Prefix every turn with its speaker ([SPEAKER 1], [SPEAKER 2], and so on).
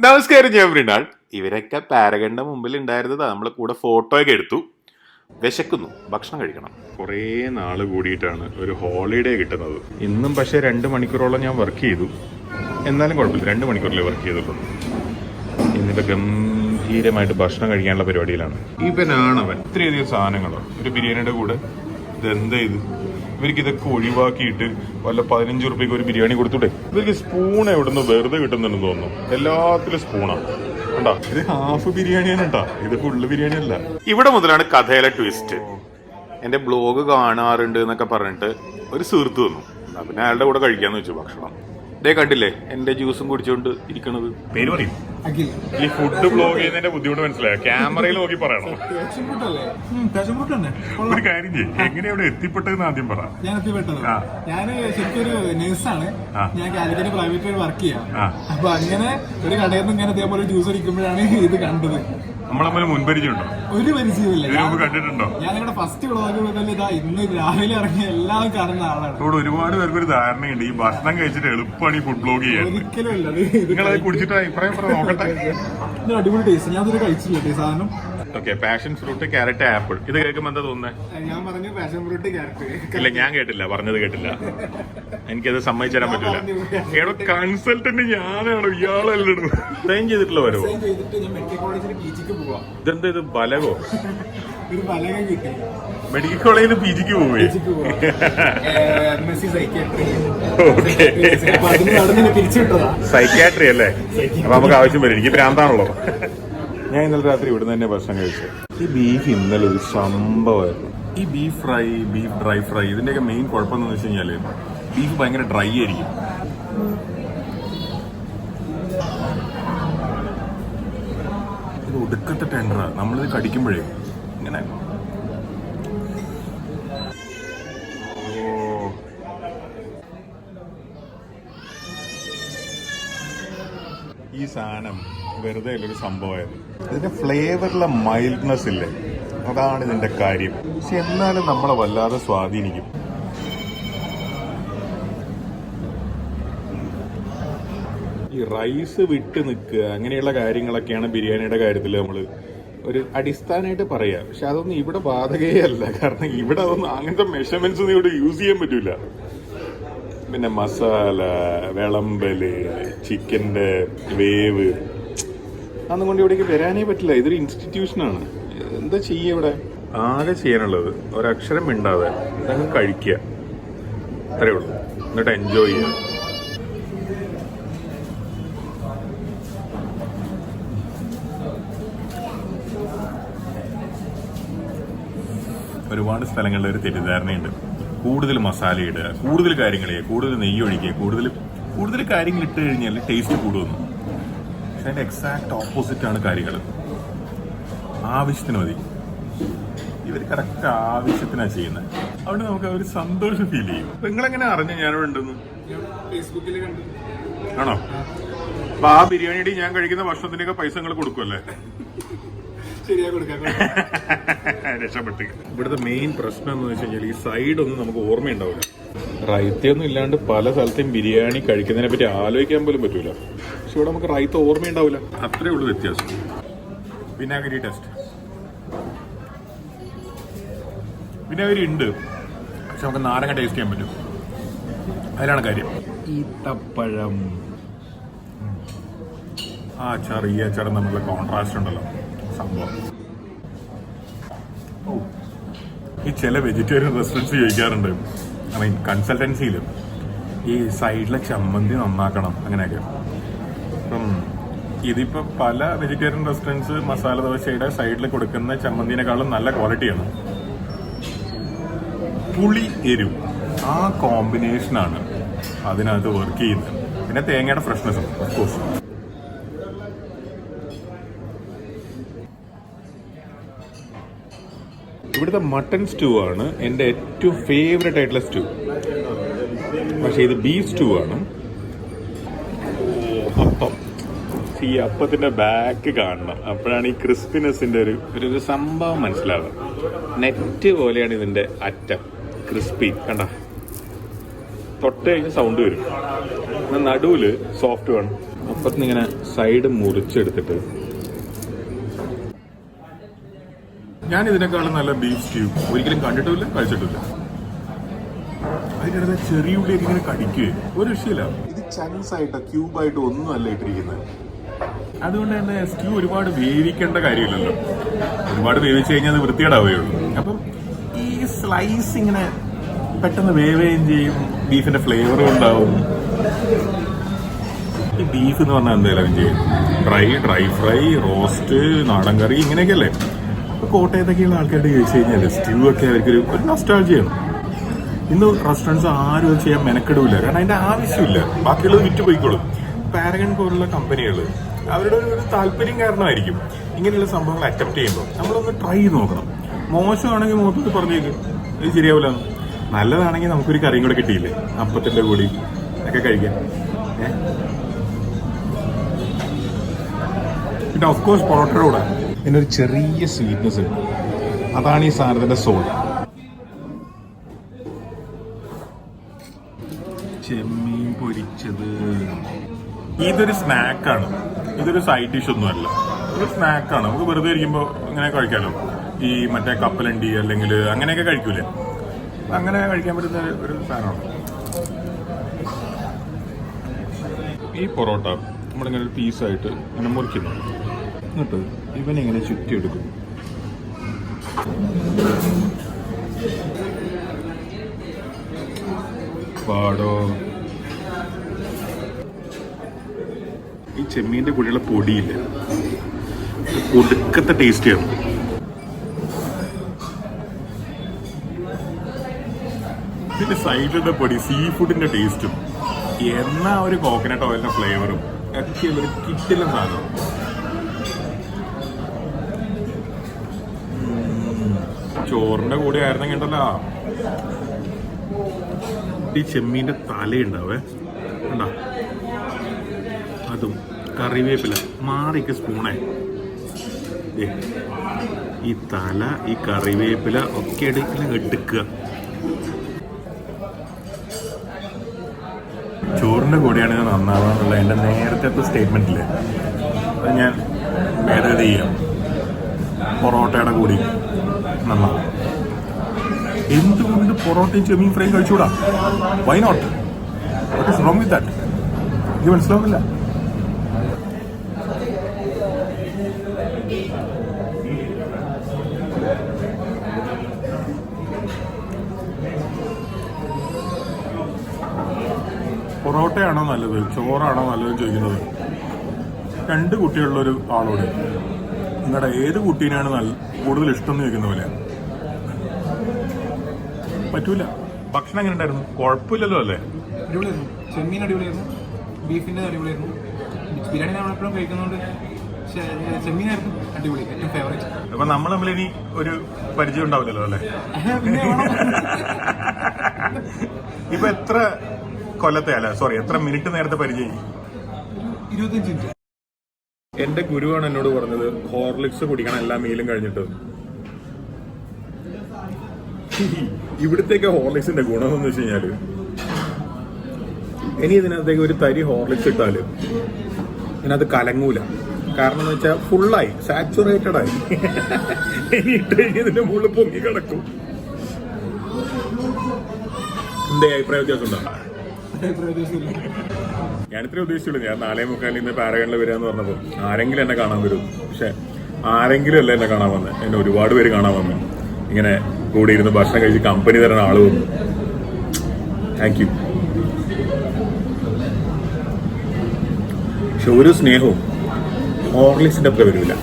[SPEAKER 1] നമസ്കാരം, ഞാൻ മൃണാൾ. ഇവരൊക്കെ പാരഗണിന്റെ മുമ്പിൽ ഉണ്ടായിരുന്നത് നമ്മൾ കൂടെ ഫോട്ടോ ഒക്കെ എടുത്തു. വിശക്കുന്നു, ഭക്ഷണം കഴിക്കണം. കുറേ നാള് കൂടിയിട്ടാണ് ഒരു ഹോളിഡേ കിട്ടുന്നത്. ഇന്നും പക്ഷേ 2 മണിക്കൂറോളം ഞാൻ വർക്ക് ചെയ്തു. എന്നാലും കുഴപ്പമില്ല, 2 മണിക്കൂറിലേ വർക്ക് ചെയ്തുള്ളൂ. ഇന്നിപ്പോൾ ഗംഭീരമായിട്ട് ഭക്ഷണം കഴിക്കാനുള്ള പരിപാടിയിലാണ്. ഇവനാണവൻ. ഇത്രയധികം സാധനങ്ങളോ ഒരു ബിരിയാണിയുടെ കൂടെ. ഇതെന്താ ഇത്? ഇവർക്ക് ഇതൊക്കെ ഒഴിവാക്കിയിട്ട് വല്ല 15 റുപ്യക്ക് ഒരു ബിരിയാണി കൊടുത്തൂടെ? ഇവർക്ക് സ്പൂൺ എവിടുന്ന് വെറുതെ കിട്ടുന്നുണ്ടെന്ന് തോന്നുന്നു. എല്ലാത്തിലും സ്പൂണാണ്. കണ്ടാ, ഇത് ഹാഫ് ബിരിയാണിയാണ് കേട്ടാ, ഇത് ഫുള്ള് ബിരിയാണി അല്ല. ഇവിടെ മുതലാണ് കഥയിലെ ട്വിസ്റ്റ്. എന്റെ ബ്ലോഗ് കാണാറുണ്ട് എന്നൊക്കെ പറഞ്ഞിട്ട് ഒരു സുഹൃത്ത് വന്നു. പിന്നെ അയാളുടെ കൂടെ കഴിക്കാന്ന് വെച്ചു ഭക്ഷണം. ഇതേ കണ്ടില്ലേ എന്റെ ജ്യൂസും കുടിച്ചോണ്ട് ഇരിക്കണത്. പേര് പറയും. ഈ ഫുഡ് ബ്ലോഗ് ചെയ്യുന്നതിന്റെ ബുദ്ധിമുട്ട് മനസ്സിലായോ? ക്യാമറയിൽ നോക്കി പറയണോ? ഒരു കാര്യം ചെയ്യും, എങ്ങനെ അവിടെ എത്തിപ്പെട്ടതെന്ന് ആദ്യം പറ.
[SPEAKER 2] ഞാൻ എത്തിപ്പെട്ടത് ഞാൻ ശരിക്കും ഒരു നേഴ്സാണ്. ഞാൻ കാലിക്കറ്റ് പ്രൈവറ്റ് വർക്ക് ചെയ്യാം. അപ്പൊ അങ്ങനെ ഒരു കടയിൽ നിന്ന് ഇങ്ങനെ ഇതേപോലെ ജ്യൂസ് അടിക്കുമ്പോഴാണ് ഇത് കണ്ടത്.
[SPEAKER 1] നമ്മളെ മുൻപരിചയമുണ്ടോ?
[SPEAKER 2] ഒരു പരിചയമില്ല.
[SPEAKER 1] കണ്ടിട്ടുണ്ടോ?
[SPEAKER 2] ഞാൻ നിങ്ങളുടെ ഫസ്റ്റ് വ്ളോഗ് മുതൽ ഇതാ ഇന്ന് രാവിലെ ഇറങ്ങി എല്ലാം കാണുന്ന ആളാണ്.
[SPEAKER 1] ഇവിടെ ഒരുപാട് പേർക്ക് ഒരു ധാരണയുണ്ട്, ഈ ഭക്ഷണം കഴിച്ചിട്ട് എളുപ്പമാണ് ഈ ഫുഡ് ബ്ലോഗ് ചെയ്യാൻ.
[SPEAKER 2] ഒരിക്കലും ഇല്ല.
[SPEAKER 1] നിങ്ങളത് കുടിച്ചിട്ട് അഭിപ്രായം പറ നോക്കട്ടെ.
[SPEAKER 2] ഇത് അടിപൊളി ടേസ്റ്റ്. ഞാൻ ഇതൊരു കഴിച്ചില്ല സാധനം.
[SPEAKER 1] Okay, passion fruit, carrot, apple. ഇത് കേൾക്കുമ്പോ എന്താ തോന്നുന്നത്?
[SPEAKER 2] ഞാൻ പറഞ്ഞു പാഷൻ ഫ്രൂട്ട്, ക്യാരറ്റ്.
[SPEAKER 1] ഇല്ല, ഞാൻ കേട്ടില്ല, പറഞ്ഞത് കേട്ടില്ല. എനിക്കത് സമ്മതിച്ചു തരാൻ പറ്റില്ല. ഏടോ കൺസൾട്ടന്റ് ഞാനാണോ, ഇയാളല്ലോ ട്രെയിൻ ചെയ്തിട്ടുള്ള വരോ? ഇതെന്താ ഇത്, ബലകോ? മെഡിക്കൽ കോളേജിൽ PGക്ക് പോവേ? സൈക്യാട്രി അല്ലേ? അപ്പൊ നമുക്ക് ആവശ്യം വരും. എനിക്ക് ഭ്രാന്താണല്ലോ. ഞാൻ ഇന്നലെ രാത്രി ഇവിടെ തന്നെ ഭക്ഷണം കഴിച്ചു. ഈ ബീഫ് ഇന്നലെ ഒരു സംഭവമായിരുന്നു. ഈ beef fry, beef dry fry, ഇതിന്റെയൊക്കെ മെയിൻ കുഴപ്പമെന്ന് വെച്ച് കഴിഞ്ഞാല് ബീഫ് ഭയങ്കര ഡ്രൈ ആയിരിക്കും. ഇത് ഒടുക്കത്തെ ടെൻഡറാ. നമ്മളിത് കടിക്കുമ്പോഴേ ഇങ്ങനെ ഈ സാധനം വെറുതെ ഉള്ളൊരു സംഭവമായിരുന്നു. ഇതിന്റെ ഫ്ലേവറിലെ മൈൽഡ്നെസ് ഇല്ലേ, അതാണ് ഇതിന്റെ കാര്യം. പക്ഷെ എന്നാലും നമ്മളെ വല്ലാതെ സ്വാധീനിക്കും. ഈ റൈസ് വിട്ട് നിൽക്കുക അങ്ങനെയുള്ള കാര്യങ്ങളൊക്കെയാണ് ബിരിയാണിയുടെ കാര്യത്തിൽ നമ്മൾ ഒരു അടിസ്ഥാനമായിട്ട് പറയാം. പക്ഷെ അതൊന്നും ഇവിടെ ബാധകേ അല്ല. കാരണം ഇവിടെ അതൊന്നും അങ്ങനത്തെ മെഷർമെന്റ്സ് ഒന്നും ഇവിടെ യൂസ് ചെയ്യാൻ പറ്റൂല. പിന്നെ മസാല, വിളമ്പല്, ചിക്കൻ്റെ വേവ്, അതൊന്നും കൊണ്ട് ഇവിടേക്ക് വരാനേ പറ്റില്ല. ഇതൊരു ഇൻസ്റ്റിറ്റ്യൂഷനാണ്. എന്താ ചെയ്യുക ഇവിടെ? ആകെ ചെയ്യാനുള്ളത് ഒരക്ഷരം മിണ്ടാതെ ഇതങ്ങ് കഴിക്കുക, അത്രേ ഉള്ളൂ. എന്നിട്ട് എൻജോയ് ചെയ്യുക. ഒരുപാട് സ്ഥലങ്ങളിൽ ഒരു തെറ്റിദ്ധാരണയുണ്ട്. കൂടുതൽ മസാല ഇടുക, കൂടുതൽ കാര്യങ്ങൾ ചെയ്യുക, കൂടുതൽ നെയ്യ് ഒഴിക്കുക, കൂടുതൽ കാര്യങ്ങൾ ഇട്ട് കഴിഞ്ഞാൽ ടേസ്റ്റ് കൂടുമെന്ന്. പക്ഷെ അതിന്റെ എക്സാക്ട് ഓപ്പോസിറ്റ് ആണ് കാര്യങ്ങൾ. ആവശ്യത്തിന് മതി. ഇവർ കറക്റ്റ് ആവശ്യത്തിനാണ് ചെയ്യുന്നത്. അവിടെ നമുക്ക് ഒരു സന്തോഷം ഫീൽ ചെയ്യും. നിങ്ങളെങ്ങനെ അറിഞ്ഞു ഞാനിവിടെ ഉണ്ടെന്ന്?
[SPEAKER 2] ഫേസ്ബുക്കിൽ കണ്ടു.
[SPEAKER 1] ആണോ? അപ്പൊ ആ ബിരിയാണിയുടെ ഞാൻ കഴിക്കുന്ന ഭക്ഷണത്തിനൊക്കെ പൈസ നിങ്ങൾ കൊടുക്കുമല്ലേ? രക്ഷപ്പെട്ട്. ഇവിടുത്തെ മെയിൻ പ്രശ്നം എന്ന് വെച്ച് കഴിഞ്ഞാൽ ഈ സൈഡൊന്നും നമുക്ക് ഓർമ്മയുണ്ടാവില്ല. റൈത്തൊന്നും ഇല്ലാണ്ട് പല സ്ഥലത്തെയും ബിരിയാണി കഴിക്കുന്നതിനെ പറ്റി ആലോചിക്കാൻ പോലും പറ്റൂല. പക്ഷെ ഇവിടെ നമുക്ക് റൈത്ത് ഓർമ്മയുണ്ടാവില്ല. അത്രേ ഉള്ളൂ വ്യത്യാസം. വിനാഗിരി ടെസ്റ്റ്. വിനാഗിരി ഉണ്ട്, പക്ഷെ നമുക്ക് നാരങ്ങ ടേസ്റ്റ് ചെയ്യാൻ പറ്റും. അതിലാണ് കാര്യം. ഈത്തപ്പഴം, ആ ചെറിയ തമ്മിലുള്ള കോൺട്രാസ്റ്റ് ഉണ്ടല്ലോ സംഭവം. ഈ ചില വെജിറ്റേറിയൻ റെസ്റ്റോറൻറ്റ്സ് ചോദിക്കാറുണ്ട്, ഐ മീൻ കൺസൾട്ടൻസിയിൽ, ഈ സൈഡിലെ ചമ്മന്തി നന്നാക്കണം അങ്ങനെയൊക്കെ. അപ്പം ഇതിപ്പോൾ പല വെജിറ്റേറിയൻ റെസ്റ്റോറൻറ്റ്സ് മസാല ദോശയുടെ സൈഡിൽ കൊടുക്കുന്ന ചമ്മന്തിനേക്കാളും നല്ല ക്വാളിറ്റിയാണ്. പുളി എരിവ്, ആ കോമ്പിനേഷനാണ് അതിനകത്ത് വർക്ക് ചെയ്യുന്നത്. പിന്നെ തേങ്ങയുടെ ഫ്രഷ്നെസ്സും ഓഫ് കോഴ്സ്. ഇവിടുത്തെ മട്ടൺ സ്റ്റൂ ആണ് എൻ്റെ ഏറ്റവും ഫേവറേറ്റ് ആയിട്ടുള്ള സ്റ്റൂ. പക്ഷേ ഇത് ബീഫ് സ്റ്റൂ ആണ്. അപ്പം, ഈ അപ്പത്തിന്റെ ബാക്ക് കാണണം, അപ്പോഴാണ് ഈ ക്രിസ്പിനെസിന്റെ ഒരു സംഭവം മനസ്സിലാവുക. നെറ്റ് പോലെയാണ് ഇതിന്റെ അറ്റം, ക്രിസ്പി. കണ്ട, തൊട്ട് കഴിഞ്ഞ് സൗണ്ട് വരും. നടുവില് സോഫ്റ്റ് വേണം. അപ്പത്തിന് ഇങ്ങനെ സൈഡ് മുറിച്ചെടുത്തിട്ട് ഞാൻ ഇതിനേക്കാളും നല്ല ബീഫ് സ്റ്റ്യൂ ഒരിക്കലും കണ്ടിട്ടുമില്ല കഴിച്ചിട്ടില്ല. അതിനിടയിൽ ചെറിയ ഉള്ളിയൊക്കെ ഇങ്ങനെ കടിക്കുകയും ഒരു വിഷയമില്ല. ഇത് ചങ്ക്സ് ആയിട്ടോ ക്യൂബായിട്ടോ ഒന്നും അല്ല ഇട്ടിരിക്കുന്നത്. അതുകൊണ്ട് തന്നെ സ്റ്റ്യൂ ഒരുപാട് വേവിക്കേണ്ട കാര്യമില്ലല്ലോ. ഒരുപാട് വേവിച്ച് കഴിഞ്ഞാൽ അത് വൃത്തികേടാവുകയുള്ളൂ. അപ്പം ഈ സ്ലൈസ് ഇങ്ങനെ പെട്ടെന്ന് വേവുകയും ചെയ്യും, ബീഫിന്റെ ഫ്ലേവറും ഉണ്ടാവും. ഈ ബീഫ് എന്ന് പറഞ്ഞാൽ എന്തായാലും ചെയ്യും ഡ്രൈ ഫ്രൈ, റോസ്റ്റ്, നാടൻ കറി ഇങ്ങനെയൊക്കെയല്ലേ. ഇപ്പൊ കോട്ടയത്തൊക്കെയുള്ള ആൾക്കാരുടെ ചോദിച്ചു കഴിഞ്ഞാൽ സ്റ്റ്യൂ ഒക്കെ അവർക്കൊരു നൊസ്റ്റാൾജിയാണ്. ഇന്ന് റെസ്റ്റോറൻറ്റ്സ് ആരും അത് ചെയ്യാൻ മെനക്കെടില്ല, കാരണം അതിന്റെ ആവശ്യമില്ല. ബാക്കിയുള്ളത് വിറ്റ് പോയിക്കോളും. പാരഗൺ പോലുള്ള കമ്പനികൾ അവരുടെ ഒരു താല്പര്യം കാരണമായിരിക്കും ഇങ്ങനെയുള്ള സംഭവങ്ങൾ അറ്റംപ്റ്റ് ചെയ്യുമ്പോൾ. നമ്മളൊന്ന് ട്രൈ ചെയ്ത് നോക്കണം. മോശമാണെങ്കിൽ മൊത്തത്തിൽ പറഞ്ഞേക്ക് ഇത് ശരിയാവില്ല. നല്ലതാണെങ്കിൽ നമുക്കൊരു കറിയും കൂടെ കിട്ടിയില്ലേ, അപ്പത്തിന്റെ കൂടി ഒക്കെ കഴിക്കാം. പിന്നെ ഓഫ് കോഴ്സ് പൊറോട്ടയുടെ കൂടെ ഇതിനൊരു ചെറിയ സ്വീറ്റ്നെസ് ഉണ്ട്. അതാണ് ഈ സാധനത്തിന്റെ സോൾ. ചെമ്മീൻ പൊരിച്ചത് ഇതൊരു സ്നാക്കാണ്, ഇതൊരു സൈഡ് ഡിഷ് ഒന്നുമല്ല. ഇതൊരു സ്നാക്കാണ്. നമുക്ക് വെറുതെ ഇരിക്കുമ്പോൾ ഇങ്ങനെ കഴിക്കാമല്ലോ. ഈ മറ്റേ കപ്പലണ്ടി അല്ലെങ്കിൽ അങ്ങനെയൊക്കെ കഴിക്കൂലേ, അങ്ങനെ കഴിക്കാൻ പറ്റുന്ന ഒരു സാധനമാണ് ഈ പൊറോട്ട. നമ്മളിങ്ങനെ ഒരു പീസായിട്ട് ഇങ്ങനെ മുറിക്കുന്നു, എന്നിട്ട് ഇവനിങ്ങനെ ചുറ്റിയെടുക്കും. പാടോ ഈ ചെമ്മീന്റെ കൂടെയുള്ള പൊടിയില്ല, ഒടുക്കത്തെ ടേസ്റ്റിയാണ്. ഇതിന്റെ സൈഡിലുള്ള പൊടി സീ ഫുഡിന്റെ ടേസ്റ്റും എന്നാ ഒരു കോക്കനട്ട് ഓയിലിന്റെ ഫ്ലേവറും ഒക്കെ ഒരു കിട്ടില്ല സാധനം. ചോറിന്റെ കൂടെ ആയിരുന്നെങ്കിൽ ഉണ്ടല്ലോ ഈ ചെമ്മീന്റെ തലയുണ്ടാവേ, കണ്ടോ, അതും കറിവേപ്പില മാറിക്ക് സ്പൂണേ. ഈ തല, ഈ കറിവേപ്പില ഒക്കെ എടുക്കുക. ചോറിന്റെ കൂടെയാണ് ഇത് നന്നാവാന്നുള്ള എൻ്റെ നേരത്തെ സ്റ്റേറ്റ്മെന്റില് അത് ഞാൻ ഭേദഗതി ചെയ്യാം. പൊറോട്ടയുടെ കൂടി നന്നാവും. എന്തുകൊണ്ട് പൊറോട്ടയും ചെമ്മീൻ ഫ്രൈ കഴിച്ചുകൂടാ? Why not? What is wrong with that? ഇത് മനസ്സിലാവില്ല. പൊറോട്ടയാണോ നല്ലത്, ചോറാണോ നല്ലതെന്ന് ചോദിക്കുന്നത് രണ്ട് കുട്ടികളുള്ളൊരു ആളോട് നിങ്ങളുടെ ഏത് കുട്ടീനാണ് കൂടുതൽ ഇഷ്ടം എന്ന് ചോദിക്കുന്ന പോലെ. പറ്റൂല. ഭക്ഷണം എങ്ങനെ ഉണ്ടായിരുന്നു? കുഴപ്പമില്ലല്ലോ അല്ലേ?
[SPEAKER 2] അടിപൊളിയായിരുന്നു. ചെമ്മീൻ അടിപൊളിയായിരുന്നു, ബീഫിന്റെ അടിപൊളിയായിരുന്നു. ബിരിയാണി നമ്മൾ എപ്പോഴും കഴിക്കുന്നതുകൊണ്ട് ചെമ്മീനായിരുന്നു അടിപൊളി, ഏറ്റവും ഫേവറേറ്റ്.
[SPEAKER 1] അപ്പൊ നമ്മൾ തമ്മിൽ ഇനി ഒരു പരിചയം ഉണ്ടാവില്ലല്ലോ അല്ലേ? ഇപ്പൊ എത്ര കൊല്ലത്തെ അല്ല സോറി എത്ര മിനിറ്റ് നേരത്തെ പരിചയം?
[SPEAKER 2] 25 മിനിറ്റ്.
[SPEAKER 1] എന്റെ ഗുരുവാണ് എന്നോട് പറഞ്ഞത് ഹോർലിക്സ് കുടിക്കണം എല്ലാ മീലും കഴിഞ്ഞിട്ട്. ഇവിടത്തേക്ക് ഹോർലിക്സിന്റെ ഗുണമെന്ന് വെച്ച് കഴിഞ്ഞാല് ഇനി ഇതിനകത്തേക്ക് ഒരു തരി ഹോർലിക്സ് ഇട്ടാല് ഇതിനകത്ത് കലങ്ങൂല. കാരണം എന്ന് വെച്ചാൽ ഫുള്ളായി സാച്ചുറേറ്റഡ് ആയി. ഇനി ഇട്ട് കഴിഞ്ഞ് ഇതിന്റെ മുകളിൽ പൊങ്ങി കിടക്കും. എന്റെ അഭിപ്രായ വ്യത്യാസം ഉണ്ടോ? ഞാനിത്രേ ഉദ്ദേശിച്ചുള്ളൂ. ഞാൻ 4:45 ഇന്ന് പാരഗണിൽ വരികയെന്ന് പറഞ്ഞപ്പോൾ ആരെങ്കിലും എന്നെ കാണാൻ വരും. പക്ഷെ ആരെങ്കിലും അല്ല എന്നെ കാണാൻ വന്നത്, എന്നെ ഒരുപാട് പേര് കാണാൻ വന്നു. ഇങ്ങനെ കൂടി ഇരുന്ന് ഭക്ഷണം കഴിച്ച് കമ്പനി തരുന്ന ആള് വന്നു. Thank you. പക്ഷെ ഒരു സ്നേഹവും ഹോർലിക്സിന്റെ അത്ര വരില്ല.